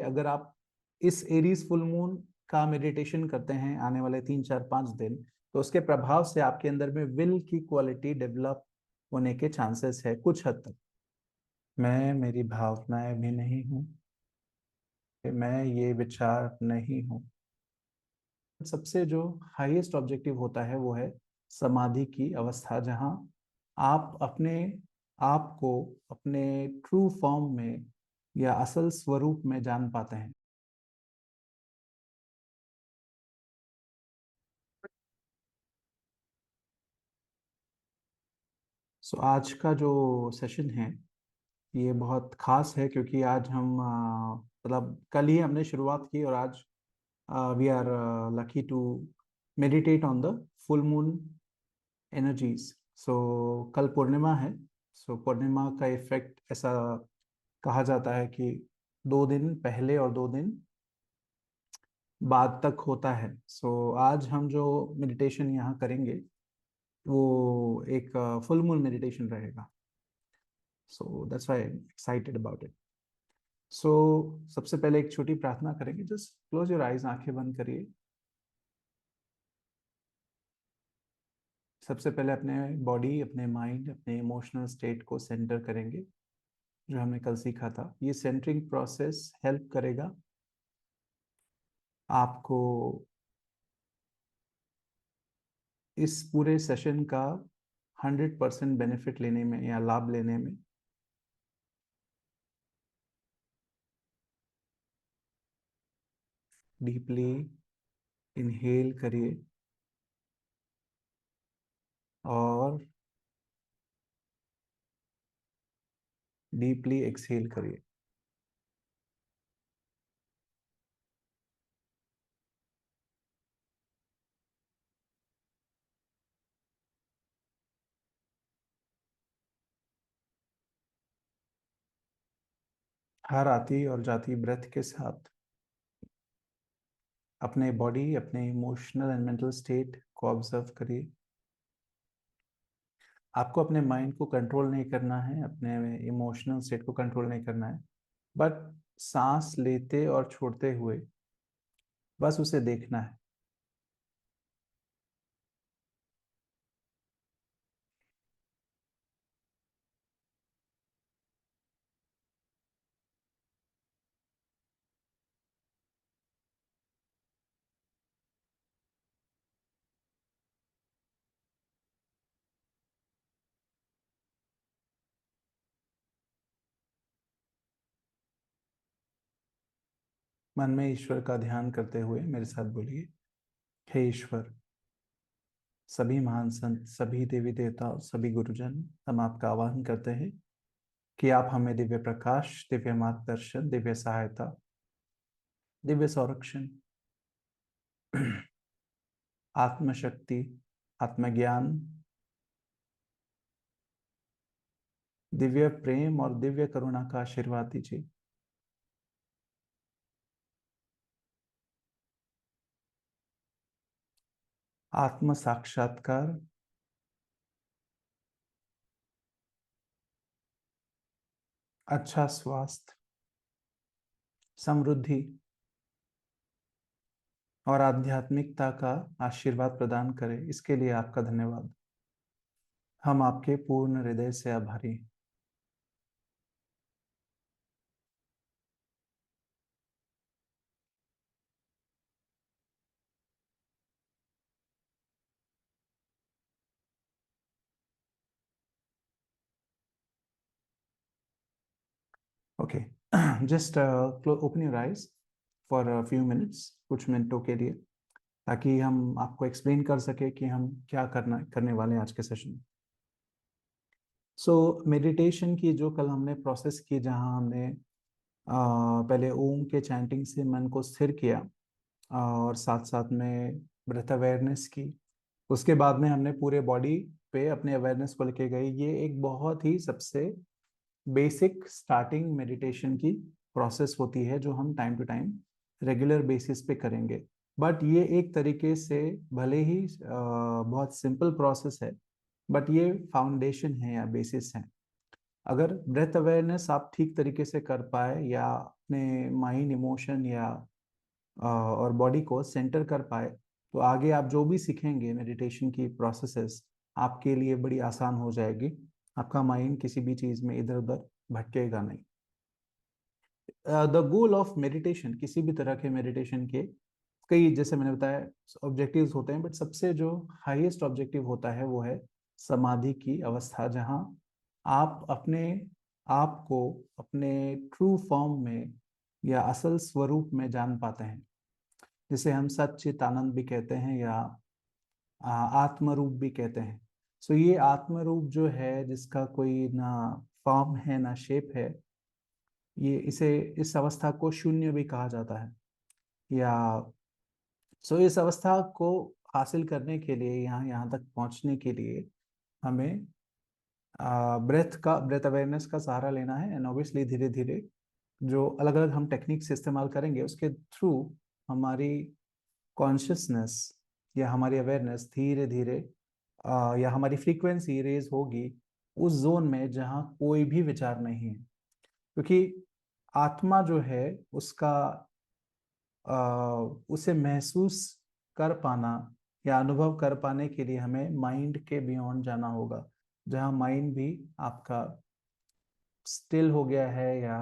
अगर आप इस एरीज फुल मून का मेडिटेशन करते हैं आने वाले 3 4 5 दिन, तो उसके प्रभाव से आपके अंदर में विल की क्वालिटी डेवलप होने के चांसेस है कुछ हद तक। मैं मेरी भावनाएं भी नहीं हूँ, मैं ये विचार नहीं हूँ। सबसे जो हाईएस्ट ऑब्जेक्टिव होता है वो है समाधि की अवस्था, जहां आप अपने आप को अपने ट्रू फॉर्म में या असल स्वरूप में जान पाते हैं। सो आज का जो सेशन है ये बहुत खास है, क्योंकि आज हम मतलब कल ही हमने शुरुआत की और आज we are lucky to meditate on the full moon energies. So कल पूर्णिमा है। सो पूर्णिमा का इफेक्ट ऐसा कहा जाता है कि 2 दिन पहले और 2 दिन बाद तक होता है। सो आज हम जो मेडिटेशन यहाँ करेंगे वो एक फुल मून मेडिटेशन रहेगा। So that's why I am excited about it. So सबसे पहले एक छोटी प्रार्थना करेंगे। जस्ट क्लोज योर आइज, आंखें बंद करिए। सबसे पहले अपने बॉडी, अपने माइंड, अपने इमोशनल स्टेट को सेंटर करेंगे, जो हमने कल सीखा था। ये सेंटरिंग प्रोसेस हेल्प करेगा आपको इस पूरे सेशन का 100% बेनिफिट लेने में या लाभ लेने में। डीपली इनहेल करिए और डीपली एक्सहेल करिए। हर आती और जाती ब्रेथ के साथ अपने बॉडी, अपने इमोशनल एंड मेंटल स्टेट को ऑब्जर्व करिए। आपको अपने माइंड को कंट्रोल नहीं करना है, अपने इमोशनल स्टेट को कंट्रोल नहीं करना है, बट सांस लेते और छोड़ते हुए बस उसे देखना है। मन में ईश्वर का ध्यान करते हुए मेरे साथ बोलिए, हे ईश्वर, सभी महान संत, सभी देवी देवता और सभी गुरुजन, हम आपका आह्वान करते हैं कि आप हमें दिव्य प्रकाश, दिव्य मार्गदर्शन, दिव्य सहायता, दिव्य संरक्षण, आत्मशक्ति, आत्मज्ञान, दिव्य प्रेम और दिव्य करुणा का आशीर्वाद दीजिए। आत्म साक्षात्कार, अच्छा स्वास्थ्य, समृद्धि और आध्यात्मिकता का आशीर्वाद प्रदान करें, इसके लिए आपका धन्यवाद। हम आपके पूर्ण हृदय से आभारी हैं। Okay, just open your eyes for a few minutes, कुछ मिनटों के लिए, ताकि हम आपको एक्सप्लेन कर सके कि हम क्या करने वाले हैं आज के सेशन में। सो मेडिटेशन की जो कल हमने प्रोसेस की, जहां हमने पहले ओम के चैंटिंग से मन को स्थिर किया और साथ साथ में ब्रेथ अवेयरनेस की, उसके बाद में हमने पूरे बॉडी पे अपने अवेयरनेस को लेके गए। ये एक बहुत ही सबसे बेसिक स्टार्टिंग मेडिटेशन की प्रोसेस होती है, जो हम time to time regular basis पे करेंगे। बट ये एक तरीके से भले ही बहुत सिंपल प्रोसेस है, बट ये फाउंडेशन है या बेसिस है। अगर ब्रेथ अवेयरनेस आप ठीक तरीके से कर पाए या अपने माइंड, इमोशन या और बॉडी को सेंटर कर पाए, तो आगे आप जो भी सीखेंगे मेडिटेशन की प्रोसेसेस आपके लिए बड़ी आसान हो जाएगी। आपका माइंड किसी भी चीज़ में इधर उधर भटकेगा नहीं। द गोल ऑफ मेडिटेशन, किसी भी तरह के मेडिटेशन के कई, जैसे मैंने बताया, ऑब्जेक्टिव्स होते हैं, बट सबसे जो हाईएस्ट ऑब्जेक्टिव होता है वो है समाधि की अवस्था, जहां आप अपने आप को अपने ट्रू फॉर्म में या असल स्वरूप में जान पाते हैं, जिसे हम सच्चित आनंद भी कहते हैं या आत्म रूप भी कहते हैं। सो ये आत्म रूप जो है, जिसका कोई ना फॉर्म है ना शेप है, ये इसे इस अवस्था को शून्य भी कहा जाता है। या सो इस अवस्था को हासिल करने के लिए, यहाँ यहाँ तक पहुँचने के लिए हमें ब्रेथ अवेयरनेस का सहारा लेना है। एंड ऑब्वियसली धीरे धीरे जो अलग अलग हम टेक्निक्स इस्तेमाल करेंगे, उसके थ्रू हमारी कॉन्शियसनेस या हमारी अवेयरनेस धीरे धीरे या हमारी फ्रीक्वेंसी रेज होगी उस जोन में जहाँ कोई भी विचार नहीं है। क्योंकि आत्मा जो है उसका उसे महसूस कर पाना या अनुभव कर पाने के लिए हमें माइंड के बियॉन्ड जाना होगा, जहाँ माइंड भी आपका स्टिल हो गया है या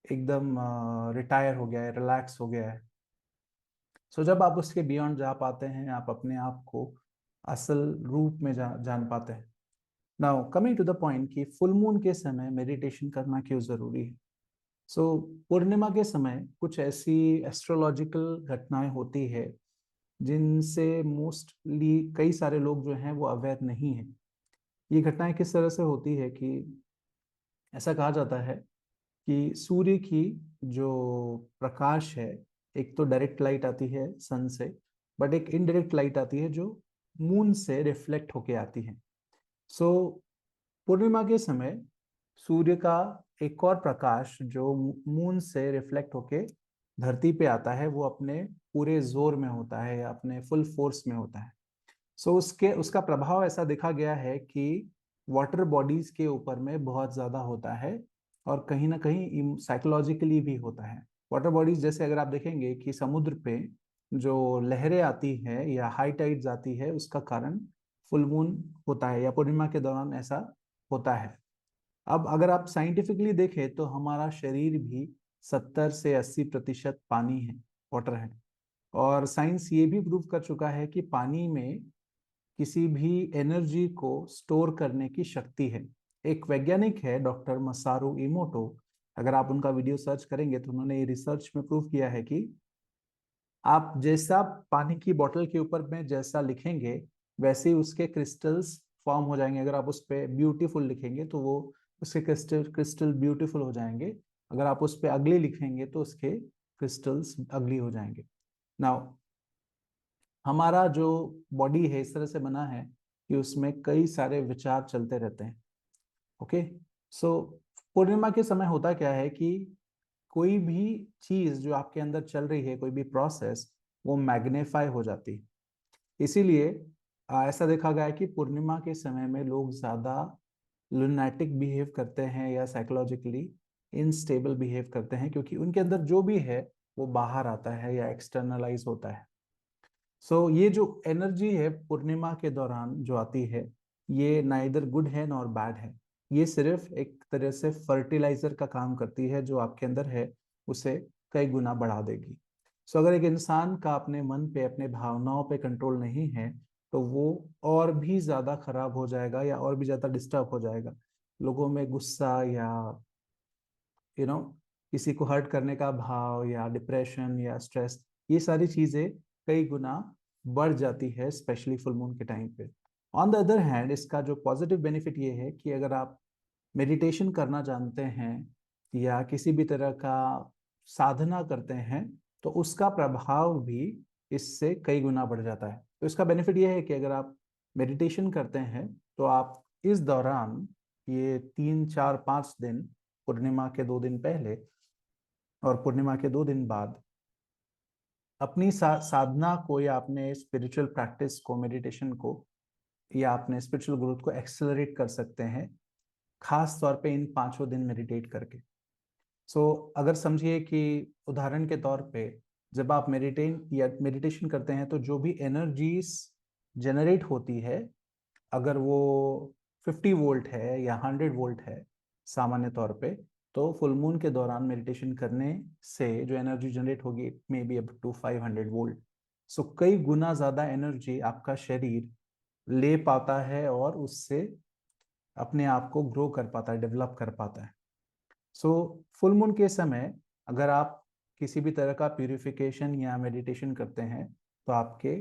एकदम रिटायर हो गया है, रिलैक्स हो गया है। सो जब आप उसके बियॉन्ड जा पाते हैं, आप अपने आप को असल रूप में जान पाते हैं। Now coming to the point कि फुल मून के समय मेडिटेशन करना क्यों जरूरी है। सो पूर्णिमा के समय कुछ ऐसी एस्ट्रोलॉजिकल घटनाएं होती है जिनसे मोस्टली कई सारे लोग जो हैं वो अवेयर नहीं है। ये घटनाएं किस तरह से होती है कि ऐसा कहा जाता है कि सूर्य की जो प्रकाश है, एक तो डायरेक्ट लाइट आती है सन से, बट एक इनडायरेक्ट लाइट आती है जो मून से रिफ्लेक्ट होके आती है। सो पूर्णिमा के समय सूर्य का एक और प्रकाश जो मून से रिफ्लेक्ट होके धरती पे आता है, वो अपने पूरे जोर में होता है या अपने फुल फोर्स में होता है। सो उसके उसका प्रभाव ऐसा देखा गया है कि वाटर बॉडीज के ऊपर में बहुत ज्यादा होता है और कहीं ना कहीं साइकोलॉजिकली भी होता है। वाटर बॉडीज जैसे अगर आप देखेंगे कि समुद्र पे जो लहरें आती है या हाई टाइड्स आती है, उसका कारण फुल मून होता है या पूर्णिमा के दौरान ऐसा होता है। अब अगर आप साइंटिफिकली देखें तो हमारा शरीर भी 70 से 80% पानी है, वाटर है। और साइंस ये भी प्रूव कर चुका है कि पानी में किसी भी एनर्जी को स्टोर करने की शक्ति है। एक वैज्ञानिक है डॉक्टर मसारू इमोटो, अगर आप उनका वीडियो सर्च करेंगे तो उन्होंने ये रिसर्च में प्रूव किया है कि आप जैसा पानी की बोतल के ऊपर में जैसा लिखेंगे वैसे ही उसके क्रिस्टल्स फॉर्म हो जाएंगे। अगर आप उस पर ब्यूटीफुल लिखेंगे तो वो उसके क्रिस्टल क्रिस्टल ब्यूटीफुल हो जाएंगे। अगर आप उस पर अगली लिखेंगे तो उसके क्रिस्टल्स अगली हो जाएंगे। नाउ हमारा जो बॉडी है इस तरह से बना है कि उसमें कई सारे विचार चलते रहते हैं। ओके, सो पूर्णिमा के समय होता क्या है कि कोई भी चीज जो आपके अंदर चल रही है, कोई भी प्रोसेस, वो मैग्नीफाई हो जाती है। इसीलिए ऐसा देखा गया है कि पूर्णिमा के समय में लोग ज्यादा लुनैटिक बिहेव करते हैं या साइकोलॉजिकली इनस्टेबल बिहेव करते हैं, क्योंकि उनके अंदर जो भी है वो बाहर आता है या एक्सटर्नलाइज होता है। सो ये जो एनर्जी है पूर्णिमा के दौरान जो आती है, ये नाइदर गुड है नॉर बैड है। ये सिर्फ एक तरह से फर्टिलाइजर का काम करती है, जो आपके अंदर है उसे कई गुना बढ़ा देगी। सो अगर एक इंसान का अपने मन पे, अपने भावनाओं पे कंट्रोल नहीं है, तो वो और भी ज्यादा खराब हो जाएगा या और भी ज्यादा डिस्टर्ब हो जाएगा। लोगों में गुस्सा या यू नो किसी को हर्ट करने का भाव या डिप्रेशन या स्ट्रेस, ये सारी चीजें कई गुना बढ़ जाती है, स्पेशली फुल मून के टाइम पे। ऑन द अदर हैंड, इसका जो पॉजिटिव बेनिफिट ये है कि अगर आप मेडिटेशन करना जानते हैं या किसी भी तरह का साधना करते हैं, तो उसका प्रभाव भी इससे कई गुना बढ़ जाता है। तो इसका बेनिफिट ये है कि अगर आप मेडिटेशन करते हैं तो आप इस दौरान, ये 3 4 5 दिन, पूर्णिमा के 2 दिन पहले और पूर्णिमा के 2 दिन बाद, अपनी साधना को या अपने स्पिरिचुअल प्रैक्टिस को, मेडिटेशन को या अपने स्पिरिचुअल ग्रोथ को एक्सेलरेट कर सकते हैं, खास तौर पे इन 5 दिन मेडिटेट करके। अगर समझिए कि उदाहरण के तौर पे जब आप मेडिटेशन करते हैं तो जो भी एनर्जीज जनरेट होती है, अगर वो 50 वोल्ट है या 100 वोल्ट है सामान्य तौर पे, तो फुल मून के दौरान मेडिटेशन करने से जो एनर्जी जनरेट होगी it may be up to 500 volt. कई गुना ज्यादा एनर्जी आपका शरीर ले पाता है और उससे अपने आप को ग्रो कर पाता है, डेवलप कर पाता है। फुल मून के समय अगर आप किसी भी तरह का प्यूरिफिकेशन या मेडिटेशन करते हैं तो आपके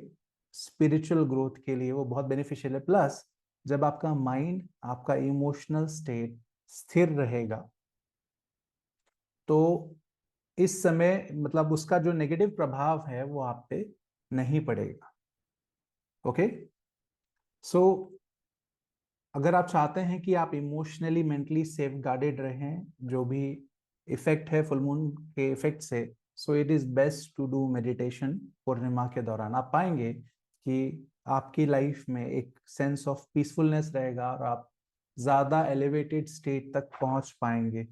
स्पिरिचुअल ग्रोथ के लिए वो बहुत बेनिफिशियल है। प्लस जब आपका माइंड, आपका इमोशनल स्टेट स्थिर रहेगा तो इस समय मतलब उसका जो नेगेटिव प्रभाव है वो आप पे नहीं पड़ेगा। ओके, सो अगर आप चाहते हैं कि आप इमोशनली मेंटली सेफ गार्डेड रहें जो भी इफेक्ट है फुल मून के इफेक्ट से, so it is best to do meditation पूर्णिमा के दौरान। आप पाएंगे कि आपकी लाइफ में एक सेंस ऑफ पीसफुलनेस रहेगा और आप ज्यादा एलिवेटेड स्टेट तक पहुंच पाएंगे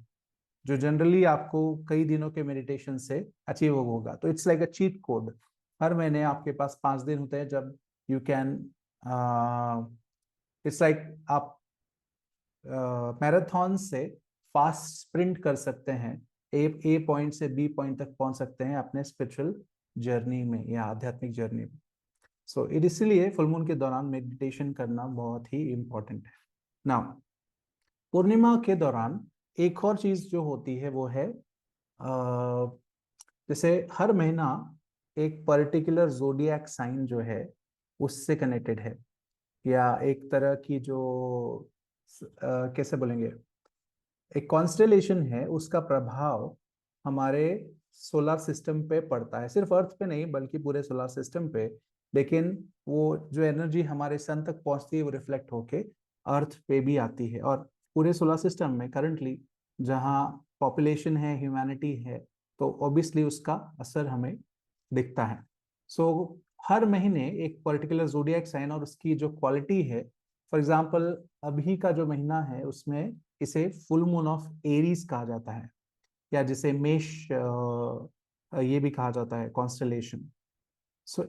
जो जनरली आपको कई दिनों के मेडिटेशन से अचीव होगा। तो it's like a cheat code. हर महीने आपके पास 5 दिन होते हैं जब यू कैन, इट्स लाइक आप मैराथन से फास्ट स्प्रिंट कर सकते हैं, ए पॉइंट से बी पॉइंट तक पहुंच सकते हैं अपने स्पिरिचुअल जर्नी में या आध्यात्मिक जर्नी में। इट इसलिए फुल मून के दौरान मेडिटेशन करना बहुत ही इंपॉर्टेंट है। नाउ पूर्णिमा के दौरान एक और चीज जो होती है वो है जैसे हर महीना एक पर्टिकुलर जोडियाक साइन जो है उससे कनेक्टेड है, या एक तरह की जो कैसे बोलेंगे, एक कॉन्स्टेलेशन है, उसका प्रभाव हमारे सोलर सिस्टम पे पड़ता है। सिर्फ अर्थ पे नहीं बल्कि पूरे सोलर सिस्टम पे। लेकिन वो जो एनर्जी हमारे सन तक पहुंचती है वो रिफ्लेक्ट होके अर्थ पे भी आती है। और पूरे सोलर सिस्टम में करंटली जहाँ पॉपुलेशन है, ह्यूमैनिटी है, तो ऑब्वियसली उसका असर हमें दिखता है। सो हर महीने एक पर्टिकुलर जोडियाक साइन और उसकी जो क्वालिटी है, फॉर एग्जाम्पल अभी का जो महीना है उसमें इसे फुल मून ऑफ एरीज कहा जाता है, या जिसे मेष ये भी कहा जाता है कॉन्स्टलेशन।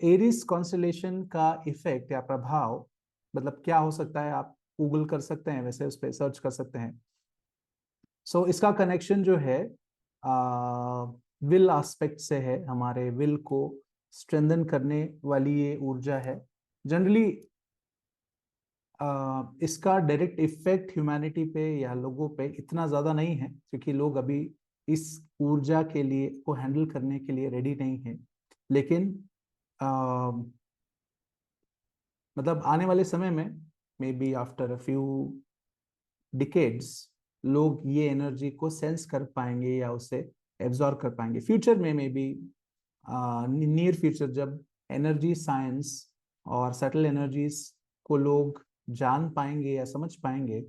एरीज कॉन्स्टलेशन का इफेक्ट या प्रभाव मतलब क्या हो सकता है, आप गूगल कर सकते हैं, वैसे उस पर सर्च कर सकते हैं। इसका कनेक्शन जो है विल एस्पेक्ट से है, हमारे विल को स्ट्रेंथन करने वाली ये ऊर्जा है। जनरली इसका डायरेक्ट इफेक्ट ह्यूमैनिटी पे या लोगों पे इतना ज्यादा नहीं है क्योंकि लोग अभी इस ऊर्जा के लिए को हैंडल करने के लिए रेडी नहीं है। लेकिन मतलब आने वाले समय में may be after a few decades लोग ये एनर्जी को सेंस कर पाएंगे या उसे एब्जॉर्ब कर पाएंगे। फ्यूचर में मे बी नियर फ्यूचर जब एनर्जी साइंस और सटल एनर्जीज को लोग जान पाएंगे या समझ पाएंगे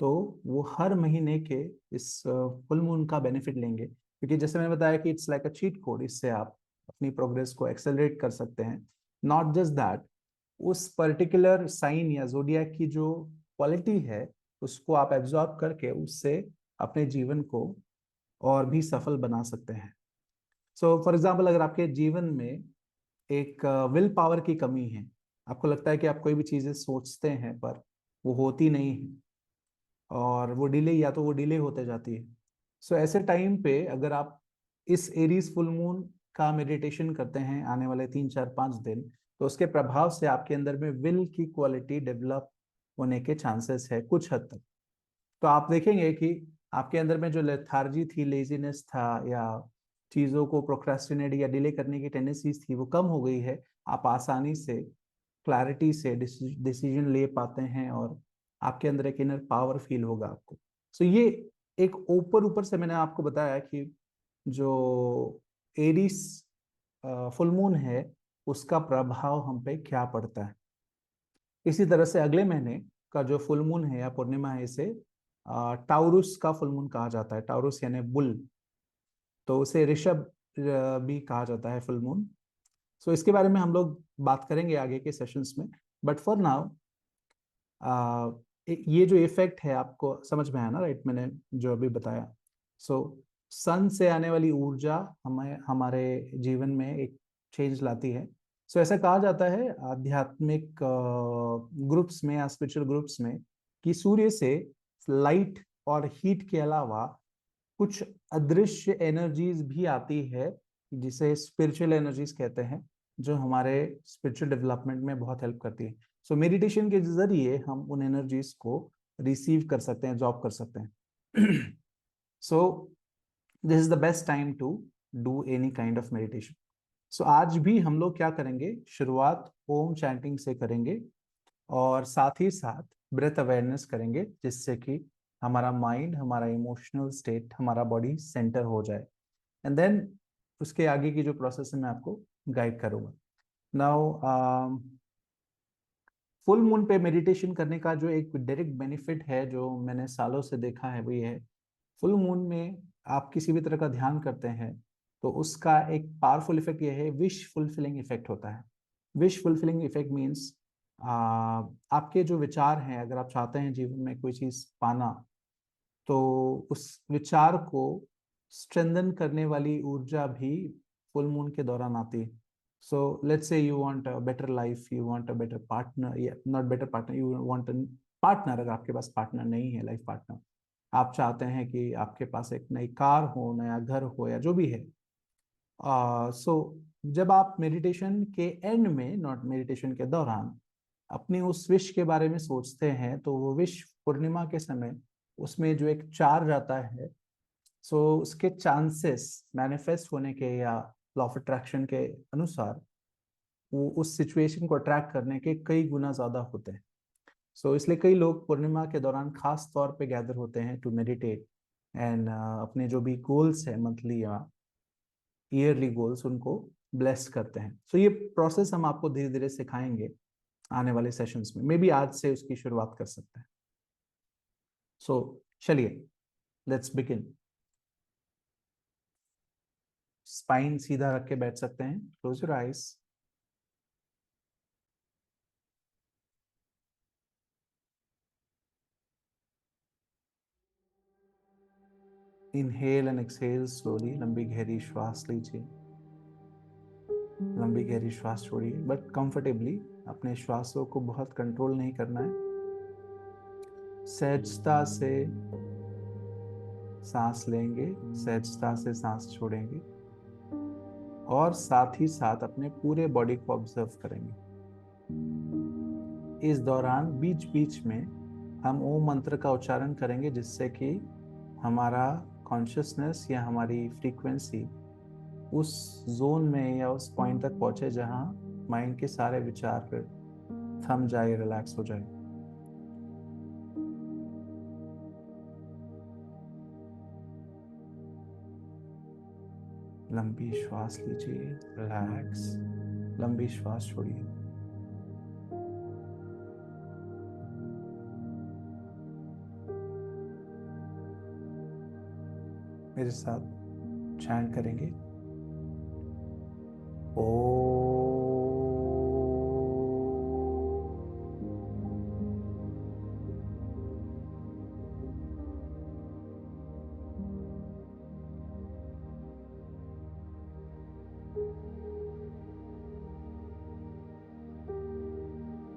तो वो हर महीने के इस फुल मून का बेनिफिट लेंगे। क्योंकि जैसे मैंने बताया कि it's like a cheat code, इससे आप अपनी प्रोग्रेस को एक्सेलरेट कर सकते हैं। नॉट जस्ट दैट, उस पर्टिकुलर साइन या जोडियाक की जो क्वालिटी है उसको आप एब्जॉर्ब करके उससे अपने जीवन को और भी सफल बना सकते हैं। फॉर एग्जाम्पल अगर आपके जीवन में एक विल पावर की कमी है, आपको लगता है कि आप कोई भी चीजें सोचते हैं पर वो होती नहीं है और वो डिले, या तो वो डिले होते जाती है। ऐसे टाइम पे अगर आप इस एरीज फुल मून का मेडिटेशन करते हैं आने वाले 3 4 5 दिन, तो उसके प्रभाव से आपके अंदर में विल की क्वालिटी डेवलप होने के चांसेस है कुछ हद तक। तो आप देखेंगे कि आपके अंदर में जो लेथार्जी थी, लेजीनेस था, या चीजों को प्रोक्रेस्टिनेट या डिले करने की टेंडेंसीज थी, वो कम हो गई है। आप आसानी से क्लैरिटी से डिसीजन ले पाते हैं और आपके अंदर एक इनर पावर फील होगा आपको। ये एक ऊपर ऊपर से मैंने आपको बताया कि जो एरीस फुल मून है उसका प्रभाव हम पे क्या पड़ता है। इसी तरह से अगले महीने का जो फुल मून है या पूर्णिमा है इसे टाउरुस का फुल मून कहा जाता है। टाउरुस यानी बुल, तो उसे ऋषभ भी कहा जाता है फुल मून। इसके बारे में हम लोग बात करेंगे आगे के सेशंस में। बट फॉर नाउ ये जो इफेक्ट है आपको समझ में आया ना, राइट? मैंने जो अभी बताया। सन से आने वाली ऊर्जा हमें हमारे जीवन में एक चेंज लाती है। सो ऐसा कहा जाता है आध्यात्मिक ग्रुप्स में या स्पिरिचुअल ग्रुप्स में कि सूर्य से लाइट और हीट के अलावा कुछ अदृश्य एनर्जीज भी आती है, जिसे स्पिरिचुअल एनर्जीज कहते हैं, जो हमारे स्पिरिचुअल डेवलपमेंट में बहुत हेल्प करती है। सो मेडिटेशन के जरिए हम उन एनर्जीज को रिसीव कर सकते हैं, जॉब कर सकते हैं। So this is the best time to do any kind of meditation. So आज भी हम लोग क्या करेंगे, शुरुआत ओम चैंटिंग से करेंगे और साथ ही साथ ब्रेथ अवेयरनेस करेंगे, जिससे कि हमारा माइंड, हमारा इमोशनल स्टेट, हमारा बॉडी सेंटर हो जाए। एंड देन उसके आगे की जो प्रोसेस है मैं आपको गाइड करूंगा। नाउ फुल मून पे मेडिटेशन करने का जो एक डायरेक्ट बेनिफिट है, जो मैंने सालों से देखा है, वो ये है, फुल मून में आप किसी भी तरह का ध्यान करते हैं तो उसका एक पावरफुल इफेक्ट ये है, विश फुलफिलिंग इफेक्ट होता है। विश फुलफिलिंग इफेक्ट मीन्स आपके जो विचार हैं, अगर आप चाहते हैं जीवन में कोई चीज पाना, तो उस विचार को स्ट्रेंथन करने वाली ऊर्जा भी फुल मून के दौरान आती है। So let's say you want a better life, you want a better partner, या not better partner, you want a partner. अगर आपके पास पार्टनर नहीं है, लाइफ पार्टनर, आप चाहते हैं कि आपके पास एक नई कार हो, नया घर हो, या जो भी है। सो जब आप मेडिटेशन के एंड में, नॉट मेडिटेशन के दौरान, अपनी उस विश के बारे में सोचते हैं, तो वो विश पूर्णिमा के समय उसमें जो एक चार्ज आता है, सो उसके चांसेस मैनिफेस्ट होने के या लॉ ऑफ अट्रैक्शन के अनुसार वो उस सिचुएशन को अट्रैक्ट करने के कई गुना ज्यादा होते हैं। सो इसलिए कई लोग पूर्णिमा के दौरान खास तौर पे गैदर होते हैं टू मेडिटेट एंड अपने जो भी गोल्स है, मंथली या ईयरली गोल्स, उनको ब्लेस करते हैं। सो ये प्रोसेस हम आपको धीरे धीरे सिखाएंगे आने वाले सेशंस में, मे बी आज से उसकी शुरुआत कर सकते हैं। सो चलिए, लेट्स बिगिन। स्पाइन सीधा रख के बैठ सकते हैं, close your eyes. Inhale and exhale slowly, लंबी गहरी श्वास लीजिए, लंबी गहरी श्वास छोड़िए, बट कंफर्टेबली। अपने श्वासों को बहुत कंट्रोल नहीं करना है, सहजता से सांस लेंगे, सहजता से सांस छोड़ेंगे, और साथ ही साथ अपने पूरे बॉडी को ऑब्जर्व करेंगे। इस दौरान बीच बीच में हम ओम मंत्र का उच्चारण करेंगे, जिससे कि हमारा कॉन्शियसनेस या हमारी फ्रीक्वेंसी उस जोन में या उस पॉइंट तक पहुंचे जहां माइंड के सारे विचार फिर थम जाए, रिलैक्स हो जाए। लंबी श्वास लीजिए, रिलैक्स, लंबी श्वास छोड़िए। मेरे साथ चैंट करेंगे, ओ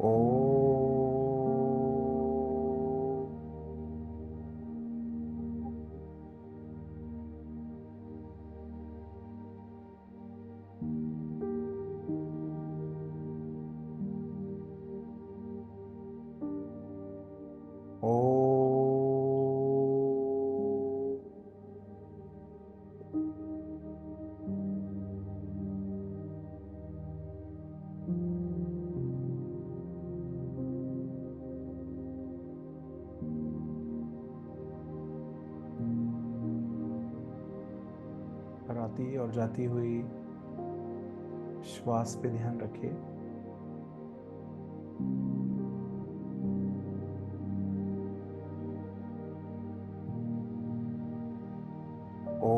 ओ ओ और आती और जाती हुई श्वास पे ध्यान रखिए। ओ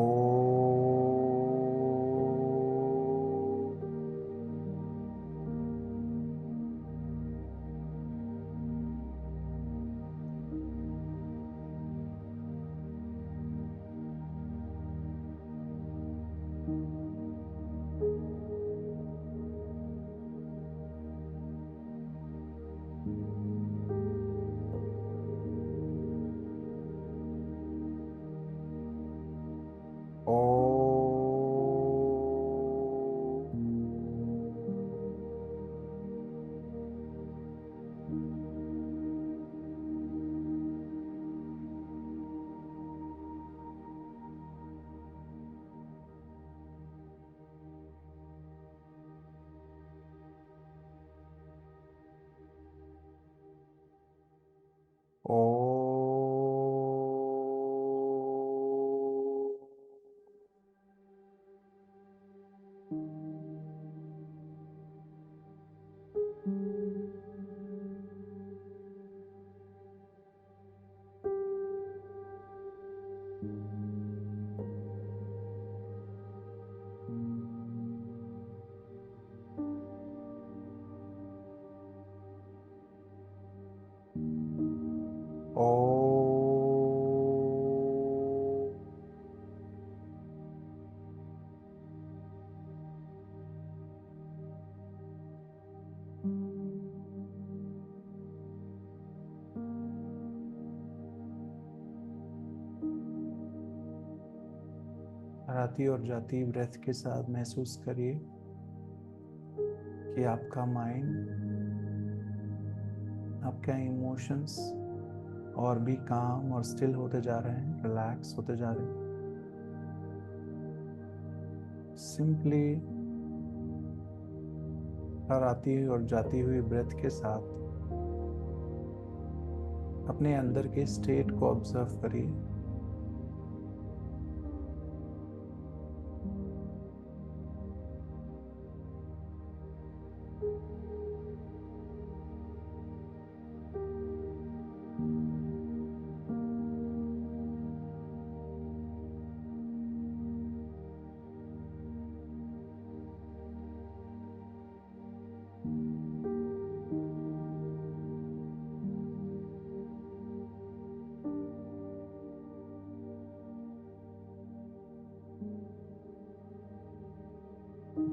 ओ ओ आती और जाती ब्रेथ के साथ महसूस करिए कि आपका माइंड, आपका इमोशंस और भी काम और स्टिल होते जा रहे हैं, रिलैक्स होते जा रहे हैं। सिंपली हर आती हुई और जाती हुई ब्रेथ के साथ अपने अंदर के स्टेट को ऑब्जर्व करिए।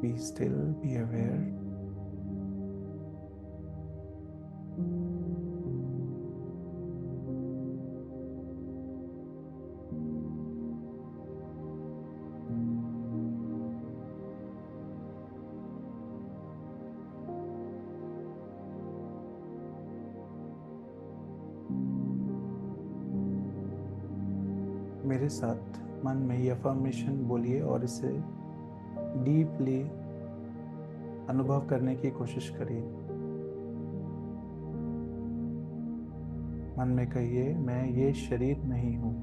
Be still, be aware. मेरे साथ मन में ये अफर्मेशन बोलिए और इसे डीपली अनुभव करने की कोशिश करिए। मन में कहिए, मैं ये शरीर नहीं हूं।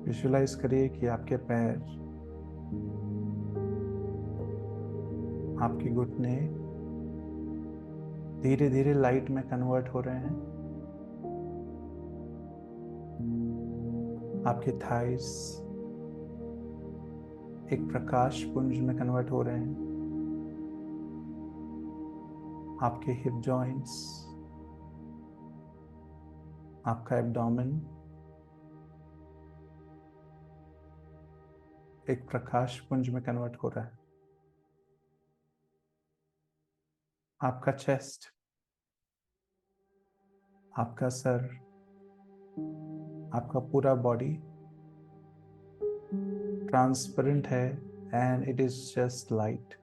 विजुअलाइज करिए कि आपके पैर, आपके घुटने धीरे धीरे लाइट में कन्वर्ट हो रहे हैं। आपके थाइस एक प्रकाश पुंज में कन्वर्ट हो रहे हैं। आपके हिप जॉइंट्स, आपका एब्डोमेन एक प्रकाश पुंज में कन्वर्ट हो रहा है। आपका चेस्ट, आपका सर, आपका पूरा बॉडी ट्रांसपेरेंट है and it is just light.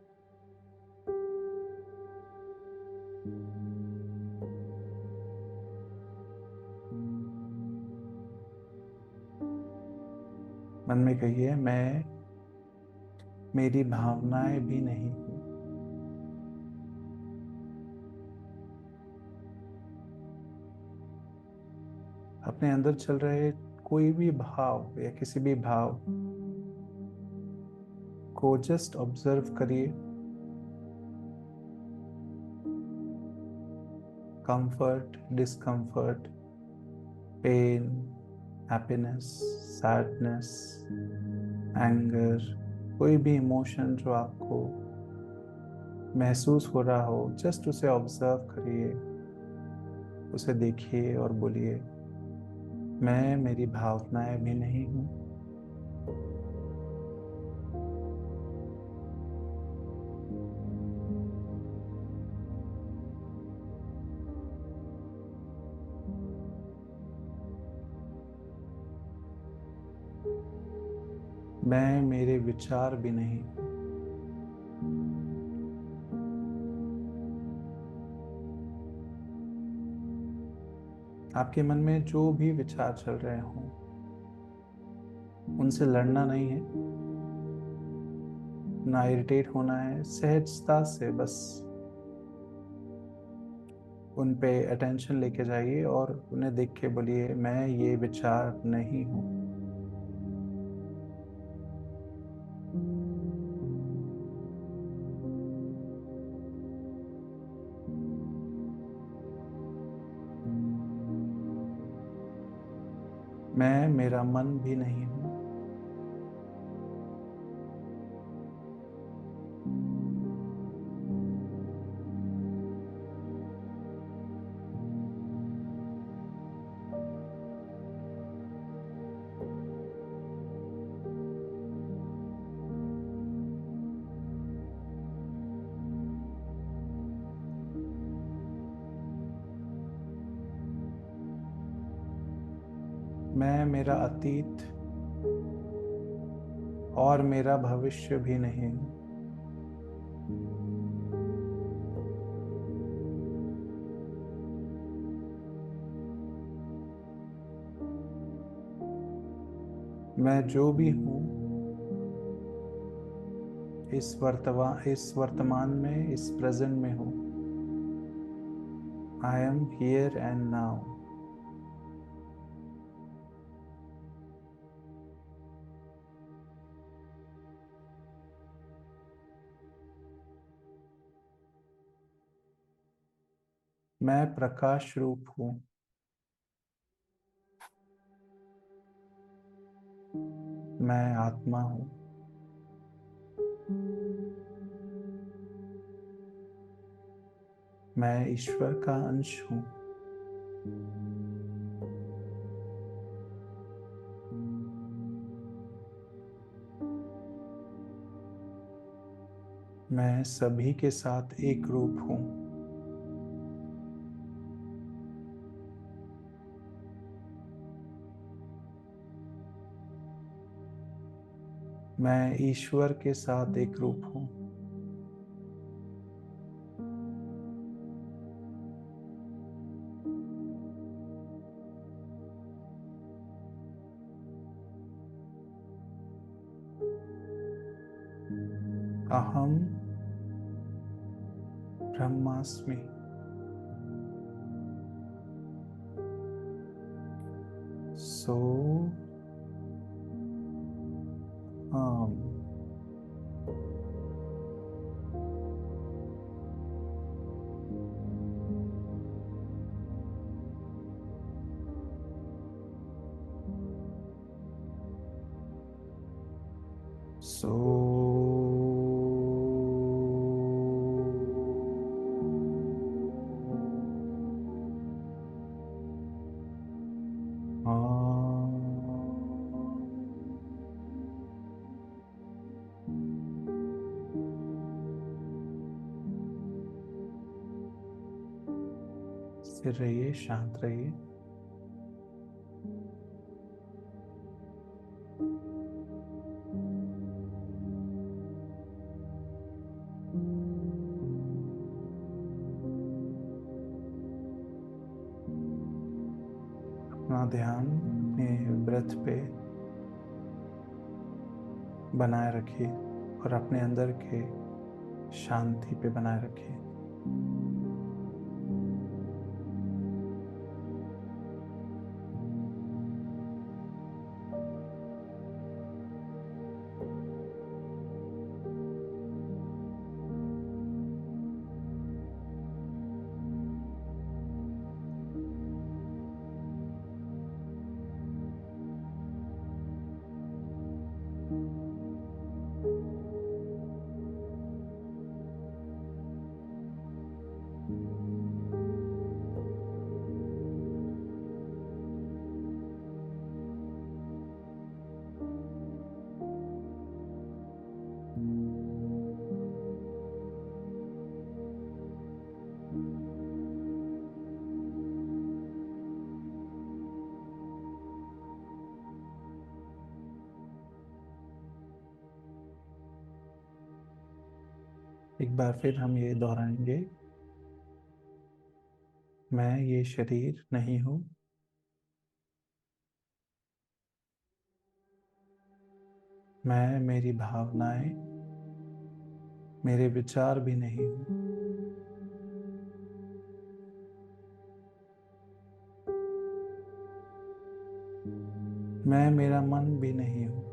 मन में कहिए, मैं मेरी भावनाएं भी नहीं हूं। अपने अंदर चल रहे कोई भी भाव या किसी भी भाव को जस्ट ऑब्जर्व करिए। Comfort, discomfort, pain, happiness, sadness, anger, कोई भी इमोशन जो आपको महसूस हो रहा हो, जस्ट उसे ऑब्जर्व करिए, उसे देखिए और बोलिए, मैं मेरी भावनाएं भी नहीं हूं। मैं मेरे विचार भी नहीं हूं। आपके मन में जो भी विचार चल रहे हों, उनसे लड़ना नहीं है, ना इरिटेट होना है, सहजता से बस उन पे अटेंशन लेके जाइए और उन्हें देख के बोलिए, मैं ये विचार नहीं हूँ। मैं मेरा मन भी नहीं हूँ। मैं मेरा अतीत और मेरा भविष्य भी नहीं हूँ। मैं जो भी हूँ इस वर्तमान में, इस प्रेजेंट में हूँ। I am here and now. मैं प्रकाश रूप हूँ। मैं आत्मा हूँ। मैं ईश्वर का अंश हूँ। मैं सभी के साथ एक रूप हूँ। मैं ईश्वर के साथ एक रूप हूँ। अहम ब्रह्मास्मि। सो हम सो स्थिर रहिए, शांत रहिए। अपना ध्यान अपने ब्रेथ पे बनाए रखिए और अपने अंदर के शांति पे बनाए रखिए। एक बार फिर हम ये दोहराएंगे। मैं ये शरीर नहीं हूँ। मैं मेरी भावनाएं मेरे विचार भी नहीं हूँ। मैं मेरा मन भी नहीं हूँ।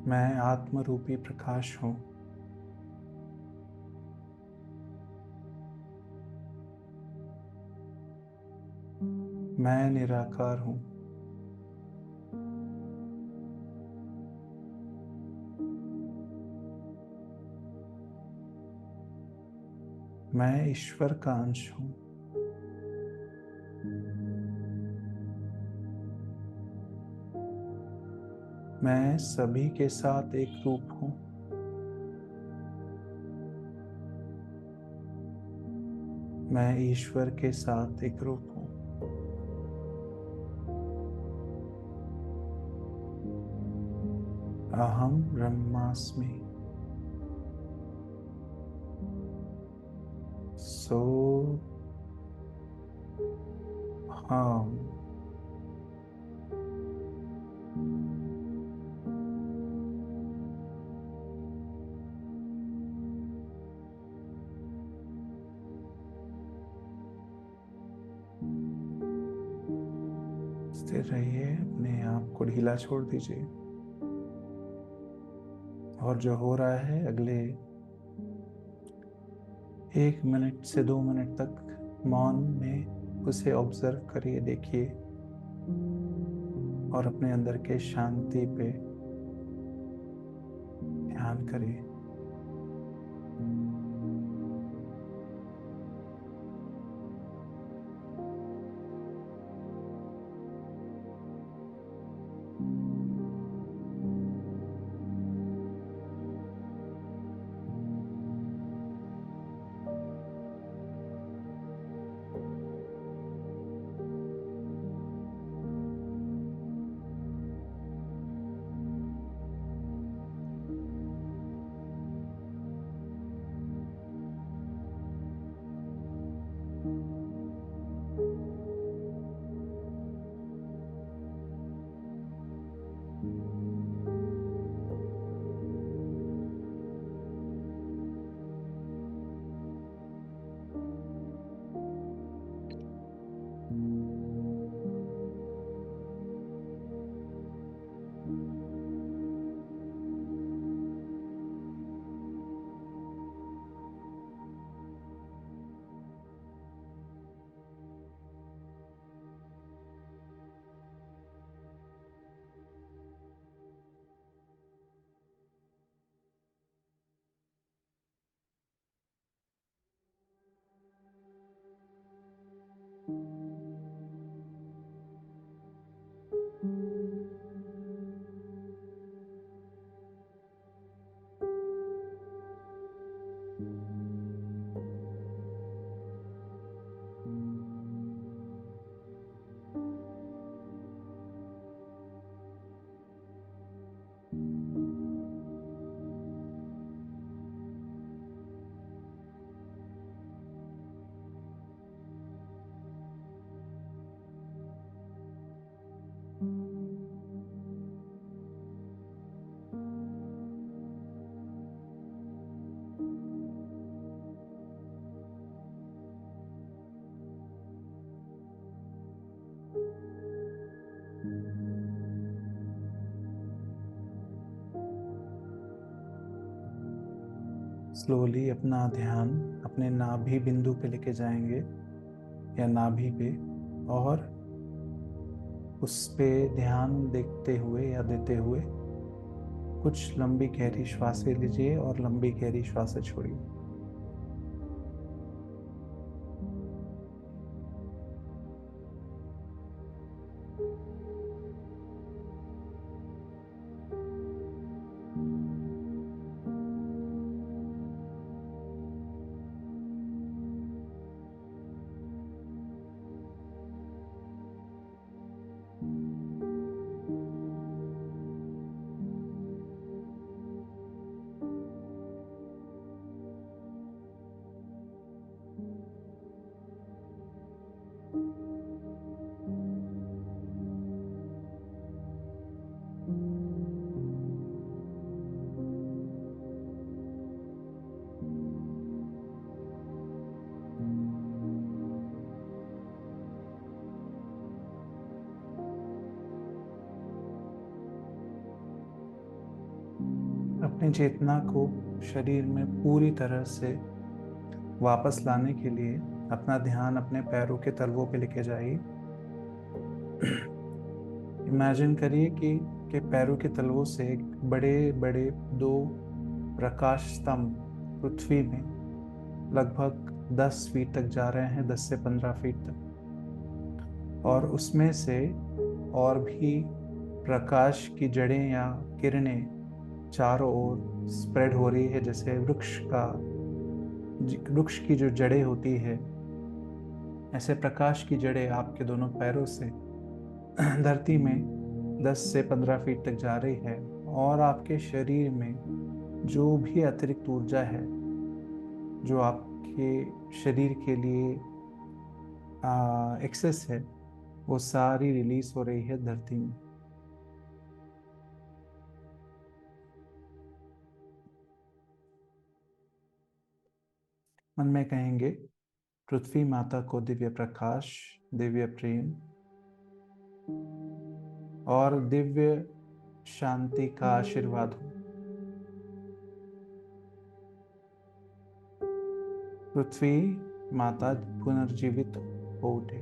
मैं आत्म रूपी प्रकाश हूँ। मैं निराकार हूँ। मैं ईश्वर का अंश हूँ। मैं सभी के साथ एक रूप हूँ। मैं ईश्वर के साथ एक रूप हूँ। अहम ब्रह्मास्मि। सो हम। स्थिर रहिए, अपने आप को ढीला छोड़ दीजिए। और जो हो रहा है अगले 1 मिनट से 2 मिनट तक मौन में उसे ऑब्जर्व करिए, देखिए और अपने अंदर के शांति पे ध्यान करिए। स्लोली अपना ध्यान अपने नाभि बिंदु पे लेके जाएंगे या नाभि पे, और उस पे ध्यान देखते हुए या देते हुए कुछ लंबी गहरी श्वासें लीजिए और लंबी गहरी श्वासें छोड़िए। अपनी चेतना को शरीर में पूरी तरह से वापस लाने के लिए अपना ध्यान अपने पैरों के तलवों पे लेके जाइए। इमेजिन करिए कि पैरों के तलवों से बड़े बड़े दो प्रकाश स्तंभ पृथ्वी में लगभग 10 फीट तक जा रहे हैं, 10 से 15 फीट तक, और उसमें से और भी प्रकाश की जड़ें या किरणें चारों ओर स्प्रेड हो रही है, जैसे वृक्ष की जो जड़ें होती है, ऐसे प्रकाश की जड़ें आपके दोनों पैरों से धरती में 10 से 15 फीट तक जा रही है, और आपके शरीर में जो भी अतिरिक्त ऊर्जा है जो आपके शरीर के लिए एक्सेस है, वो सारी रिलीज हो रही है धरती में। मन में कहेंगे, पृथ्वी माता को दिव्य प्रकाश, दिव्य प्रेम और दिव्य शांति का आशीर्वाद हो। पृथ्वी माता पुनर्जीवित हो उठे।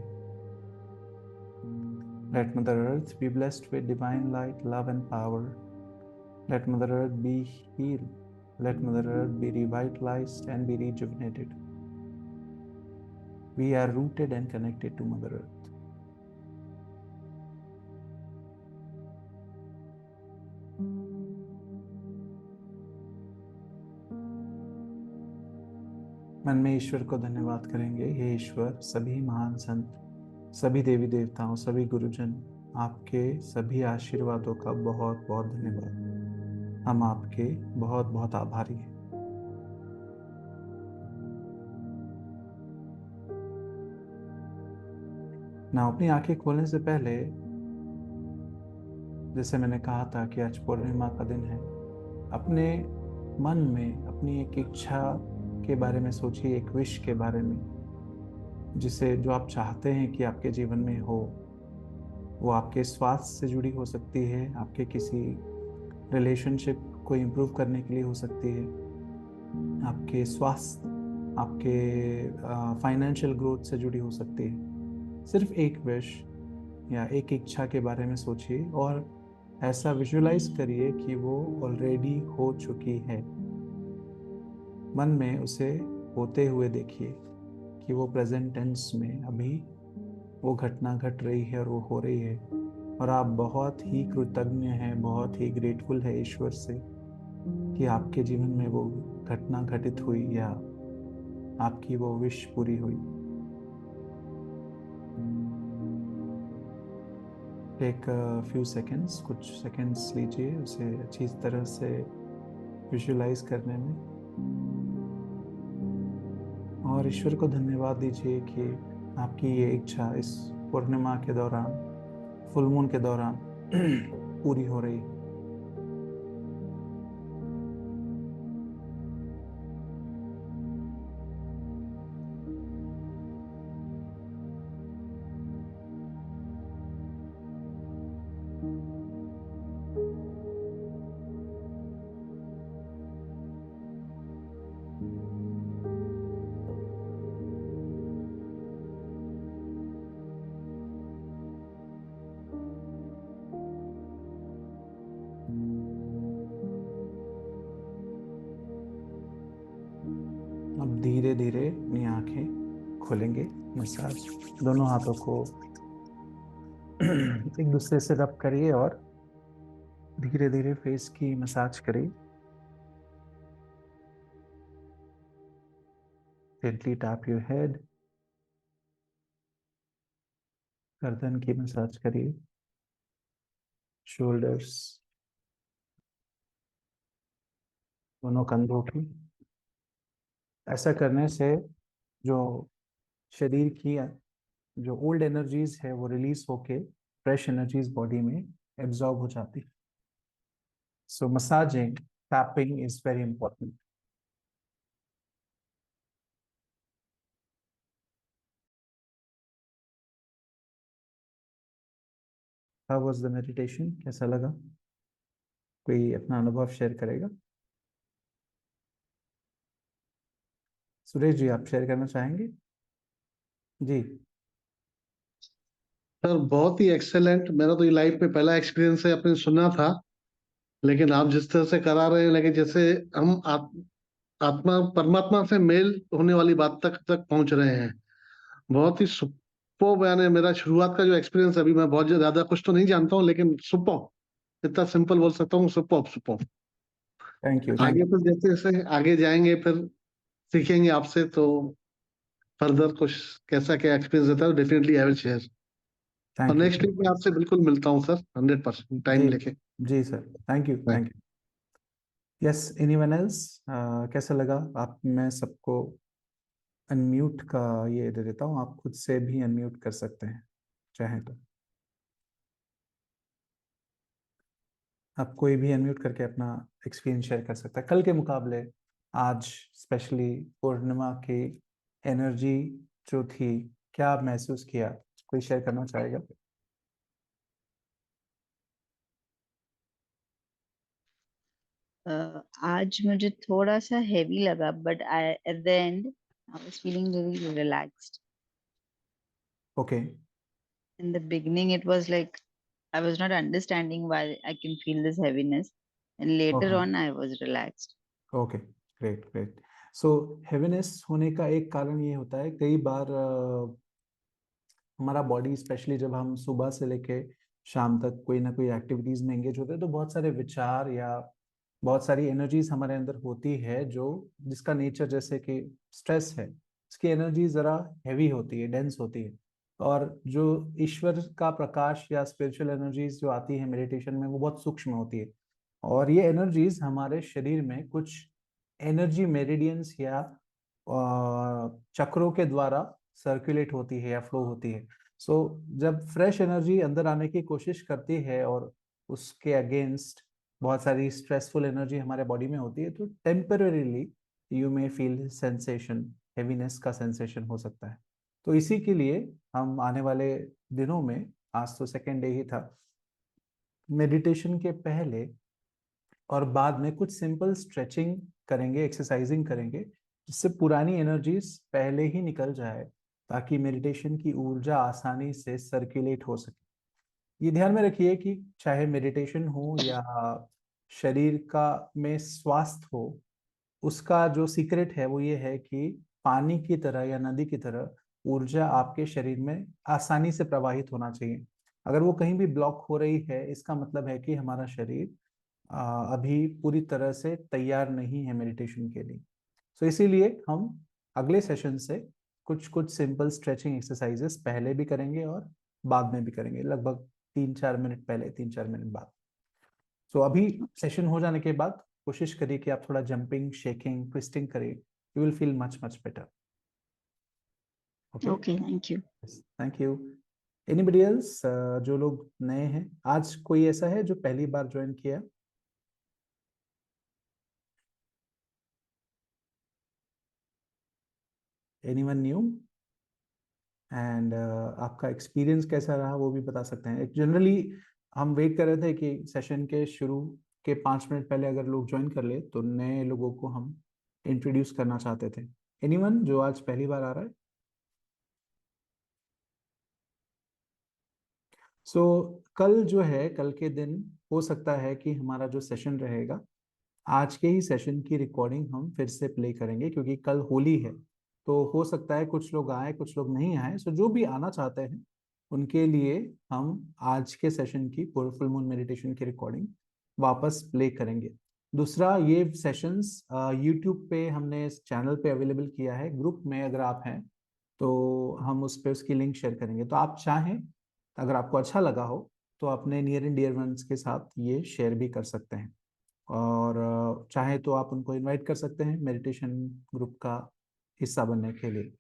Let Mother Earth be blessed with divine light, love and power. Let Mother Earth be healed. Let Mother Earth be revitalized and be rejuvenated. We are rooted and connected to Mother Earth. मन में ईश्वर को धन्यवाद करेंगे। हे ईश्वर, सभी महान संत, सभी देवी देवताओं, सभी गुरुजन, आपके सभी आशीर्वादों का बहुत बहुत धन्यवाद। हम आपके बहुत बहुत आभारी हैं। ना अपनी आंखें खोलने से पहले, जैसे मैंने कहा था कि आज पूर्णिमा का दिन है, अपने मन में अपनी एक इच्छा के बारे में सोचिए, एक विश के बारे में, जिसे जो आप चाहते हैं कि आपके जीवन में हो। वो आपके स्वास्थ्य से जुड़ी हो सकती है, आपके किसी रिलेशनशिप को इम्प्रूव करने के लिए हो सकती है, आपके स्वास्थ्य, आपके फाइनेंशियल ग्रोथ से जुड़ी हो सकती है। सिर्फ एक विश या एक इच्छा के बारे में सोचिए और ऐसा विजुअलाइज करिए कि वो ऑलरेडी हो चुकी है। मन में उसे होते हुए देखिए कि वो प्रेजेंट टेंस में अभी वो घटना घट रही है और वो हो रही है, और आप बहुत ही कृतज्ञ हैं, बहुत ही ग्रेटफुल है ईश्वर से कि आपके जीवन में वो घटना घटित हुई या आपकी वो विश पूरी हुई। टेक फ्यू सेकेंड्स, कुछ सेकेंड्स लीजिए उसे अच्छी तरह से विजुअलाइज करने में, और ईश्वर को धन्यवाद दीजिए कि आपकी ये इच्छा इस पूर्णिमा के दौरान, फुल मून के दौरान पूरी हो रही है। अब धीरे धीरे अपनी आंखें खोलेंगे। मसाज, दोनों हाथों को एक दूसरे से रब करिए और धीरे धीरे फेस की मसाज करिए। Gently tap your head, गर्दन की मसाज करिए, शोल्डर्स, दोनों कंधों की। ऐसा करने से जो शरीर की जो ओल्ड एनर्जीज है वो रिलीज होके फ्रेश एनर्जीज बॉडी में एब्जॉर्ब हो जाती है। So massaging, tapping is very important. How was the meditation? कैसा लगा? कोई अपना अनुभव शेयर करेगा? सुरेश जी, आप शेयर करना चाहेंगे? जी। सर बहुत ही एक्सेलेंट। मेरा तो ये लाइफ में पहला एक्सपीरियंस है, अपने सुना था, लेकिन आप जिस तरह से करा रहे हैं, लगे जैसे हम आत्मा परमात्मा से मेल होने वाली बात तक तक पहुंच रहे हैं। बहुत ही सुपर। यानी मेरा शुरुआत का जो एक्सपीरियंस, अभी मैं बहुत ज्यादा कुछ तो नहीं जानता हूँ, लेकिन सुपर, इतना सिंपल बोल सकता हूँ, super super. Thank you, thank आगे फिर जैसे जैसे आगे जाएंगे, फिर सीखेंगे आपसे, तो फर्दर कुछ कैसा क्या एक्सपीरियंस रहता है, डेफिनेटली आई विल शेयर। और थैंक यू। नेक्स्ट वीक में आपसे बिल्कुल मिलता हूँ सर, 100% टाइम जी लेके। जी sir, thank you, thank you. Yes, anyone else? कैसा लगा? आप, मैं सबको अनम्यूट का ये दे देता हूँ, आप खुद से भी अनम्यूट कर सकते हैं चाहें तो। आप कोई भी अनम्यूट करके अपना एक्सपीरियंस शेयर कर सकता है। कल के मुकाबले आज स्पेशली पूर्णिमा की एनर्जी जो थी, क्या आप महसूस किया? कोई शेयर करना चाहेगा? आज मुझे थोड़ा सा हेवी लगा, but I at the and I was feeling very relaxed. Okay. In the beginning it was like I was not understanding why I can feel this heaviness, and later okay. on I was relaxed. Okay, great great. So heaviness होने का एक कारण ये होता है, कई बार हमारा body, specially जब हम सुबह से लेके शाम तक कोई ना कोई एक्टिविटीज में एंगेज होते हैं, तो बहुत सारे विचार या बहुत सारी एनर्जीज हमारे अंदर होती है, जो जिसका नेचर जैसे कि स्ट्रेस है, इसकी एनर्जी जरा हैवी होती है, डेंस होती है। और जो ईश्वर का प्रकाश या स्पिरिचुअल एनर्जीज जो आती है मेडिटेशन में, वो बहुत सूक्ष्म होती है। और ये एनर्जीज हमारे शरीर में कुछ एनर्जी मेरिडियंस या चक्रों के द्वारा सर्कुलेट होती है या फ्लो होती है। सो जब फ्रेश एनर्जी अंदर आने की कोशिश करती है और उसके अगेंस्ट बहुत सारी स्ट्रेसफुल एनर्जी हमारे बॉडी में होती है, तो temporarily you may feel sensation, heaviness का सेंसेशन हो सकता है। तो इसी के लिए हम आने वाले दिनों में, आज तो सेकेंड डे ही था, मेडिटेशन के पहले और बाद में कुछ सिंपल स्ट्रेचिंग करेंगे, एक्सरसाइजिंग करेंगे, जिससे पुरानी एनर्जीज पहले ही निकल जाए, ताकि मेडिटेशन की ऊर्जा आसानी से सर्कुलेट हो सके। ये ध्यान में रखिए कि चाहे मेडिटेशन हो या शरीर का में स्वास्थ्य हो, उसका जो सीक्रेट है वो ये है कि पानी की तरह या नदी की तरह ऊर्जा आपके शरीर में आसानी से प्रवाहित होना चाहिए। अगर वो कहीं भी ब्लॉक हो रही है, इसका मतलब है कि हमारा शरीर अभी पूरी तरह से तैयार नहीं है मेडिटेशन के लिए। सो इसीलिए हम अगले सेशन से कुछ कुछ सिंपल स्ट्रेचिंग एक्सरसाइजेस पहले भी करेंगे और बाद में भी करेंगे, लगभग 3-4 मिनट पहले, 3-4 मिनट बाद। सो अभी सेशन हो जाने के बाद कोशिश करिए कि आप थोड़ा जंपिंग, शेकिंग, ट्विस्टिंग करिए, you will feel much much better. Okay, Okay, thank you. Thank you. Anybody else? जो लोग नए हैं, आज कोई ऐसा है जो पहली बार ज्वाइन किया? Anyone new? एंड आपका एक्सपीरियंस कैसा रहा वो भी बता सकते हैं। जनरली हम वेट कर रहे थे कि सेशन के शुरू के 5 मिनट पहले अगर लोग ज्वाइन कर ले, तो नए लोगों को हम इंट्रोड्यूस करना चाहते थे। एनीवन जो आज पहली बार आ रहा है? कल जो है, कल के दिन हो सकता है कि हमारा जो सेशन रहेगा, आज के ही सेशन की रिकॉर्डिंग हम फिर से प्ले करेंगे, क्योंकि कल होली है। तो हो सकता है कुछ लोग आए, कुछ लोग नहीं आए। सो जो भी आना चाहते हैं, उनके लिए हम आज के सेशन की फुल मून मेडिटेशन की रिकॉर्डिंग वापस प्ले करेंगे। दूसरा, ये सेशंस यूट्यूब पे हमने इस चैनल पे अवेलेबल किया है, ग्रुप में अगर आप हैं तो हम उस पर उसकी लिंक शेयर करेंगे। तो आप चाहें, अगर आपको अच्छा लगा हो, तो अपने नियर एंड डियर वंस के साथ ये शेयर भी कर सकते हैं। और चाहे तो आप उनको इनवाइट कर सकते हैं मेडिटेशन ग्रुप का हिस्सा बनने के लिए।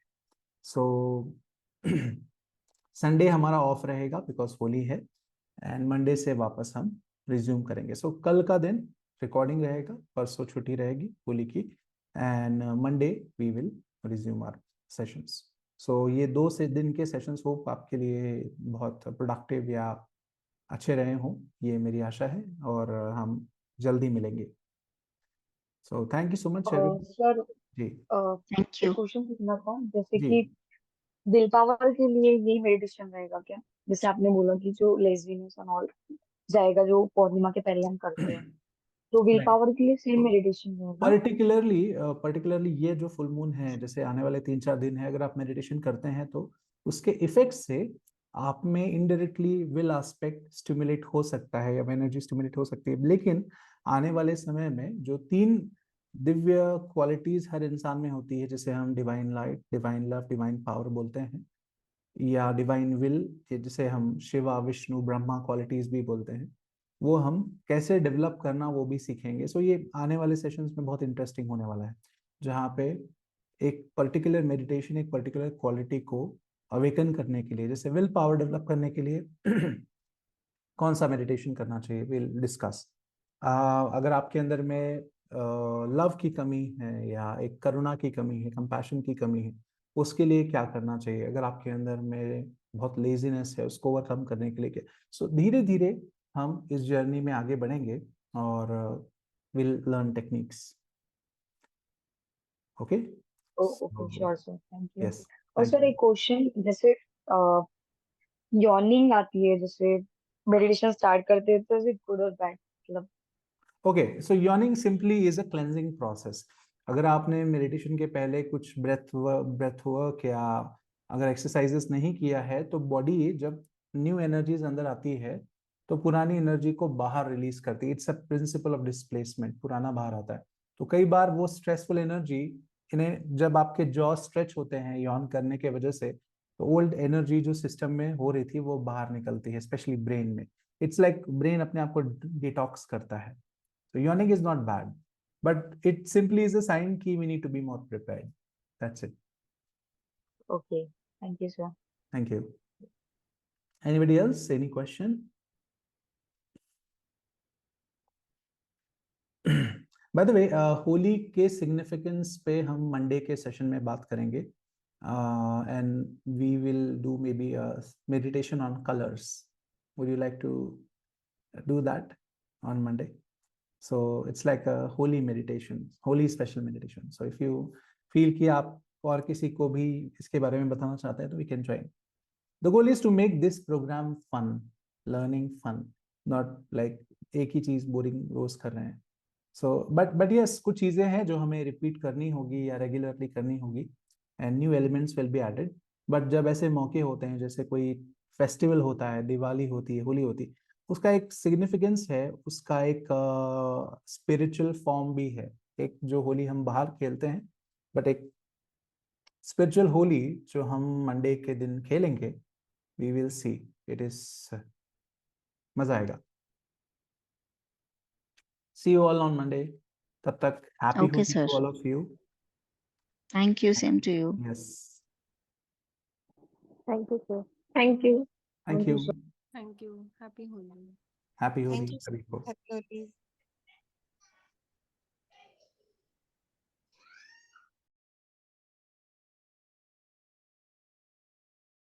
सो संडे हमारा ऑफ रहेगा बिकॉज होली है, एंड मंडे से वापस हम रिज्यूम करेंगे। सो कल का दिन रिकॉर्डिंग रहेगा, परसों छुट्टी रहेगी होली की, and Monday we will resume our sessions. So ये 2 से दिन के सेशंस होप आपके लिए बहुत प्रोडक्टिव या अच्छे रहे हों, ये मेरी आशा है। और हम जल्दी मिलेंगे। So thank you so much everyone. Sir ji thank you. Question पूछना था, जैसे जी कि विल पावर के लिए यही मेडिटेशन रहेगा क्या? जैसे आपने बोला कि जो लेजीनेस एंड ऑल जाएगा, जो पूर्णिमा के पहले हम करते हैं, तो विल राइट। पावर के लिए सेम मेडिटेशन रहेगा? पर्टिकुलरली ये जो फुल मून है, जैसे आने वाले 3-4 दिन है, अगर आप मेडिटेशन करते हैं तो उसके इफेक्ट से आप में इनडायरेक्टली विल एस्पेक्ट स्टिमुलेट हो सकता है या एनर्जी स्टिमुलेट हो सकती है, लेकिन आने वाले समय में जो 3 दिव्य क्वालिटीज हर इंसान में होती है, जैसे हम divine light, divine love, divine power बोलते हैं, या डिवाइन विल, जिसे हम शिवा, विष्णु, ब्रह्मा क्वालिटीज भी बोलते हैं, वो हम कैसे डेवलप करना वो भी सीखेंगे। सो ये आने वाले सेशंस में बहुत इंटरेस्टिंग होने वाला है, जहाँ पे एक पर्टिकुलर मेडिटेशन एक पर्टिकुलर क्वालिटी को अवेकन करने के लिए, जैसे विल पावर डेवलप करने के लिए कौन सा मेडिटेशन करना चाहिए, विल डिस्कस। अगर आपके अंदर में लव की कमी है या एक करुणा की कमी है, कंपैशन की कमी है, उसके लिए क्या करना चाहिए। अगर आपके अंदर में बहुत लेजीनेस है, उसको ओवरकम करने के लिए क्या। सो धीरे धीरे हम इस जर्नी में आगे बढ़ेंगे और will learn techniques. Okay, okay, sure sir, thank you. Yes, और थैंक सर यू। एक क्वेश्चन, जैसे यॉर्निंग आती है, जैसे मेडिटेशन स्टार्ट करते हैं, तो इज इट गुड और बैड? मतलब okay, so yawning simply is a cleansing process. अगर आपने मेडिटेशन के पहले कुछ ब्रेथ वर्क या अगर एक्सरसाइजेस नहीं किया है, तो बॉडी जब न्यू एनर्जीज अंदर आती है तो पुरानी एनर्जी को बाहर रिलीज करती है। It's a principle of displacement, पुराना बाहर आता है। तो कई बार वो स्ट्रेसफुल एनर्जी, इन्हें जब आपके जॉ स्ट्रेच होते हैं यॉन करने के वजह से, तो ओल्ड एनर्जी जो सिस्टम में हो रही थी वो बाहर निकलती है, स्पेशली ब्रेन में। इट्स लाइक ब्रेन अपने आप को डिटॉक्स करता है। So yawning is not bad, but it simply is a sign that we need to be more prepared. That's it. Okay, thank you sir. Thank you. Anybody else? Any question? By the way, Holi के significance पे हम Monday के session में बात करेंगे, and we will do maybe a meditation on colors. Would you like to do that on Monday? So it's like a holy meditation, holy special meditation. So if you feel कि आप और किसी को भी इसके बारे में बताना चाहते हैं तो we can join. The goal is to make this program fun, learning fun, not like एक ही चीज बोरिंग रोज कर रहे हैं. So but yes, कुछ चीजें हैं जो हमें रिपीट करनी होगी या रेगुलरली करनी होगी, and new elements will be added. But जब ऐसे मौके होते हैं, जैसे कोई फेस्टिवल होता है, दिवाली होती है, होली होती है, उसका एक सिग्निफिकेंस है, उसका एक स्पिरिचुअल फॉर्म भी है। एक जो होली हम बाहर खेलते हैं, बट एक स्पिरिचुअल होली जो हम मंडे के दिन खेलेंगे, we will see, it is मजा आएगा। See you all on Monday. तब तक happy Okay, Holi sir. To all of you. Thank you. Same to you. Yes, thank you sir. Thank you. Thank thank you you. Sir. Thank you. Happy Holi. Happy Holi Thank you, sir. सभी को। Happy Holi.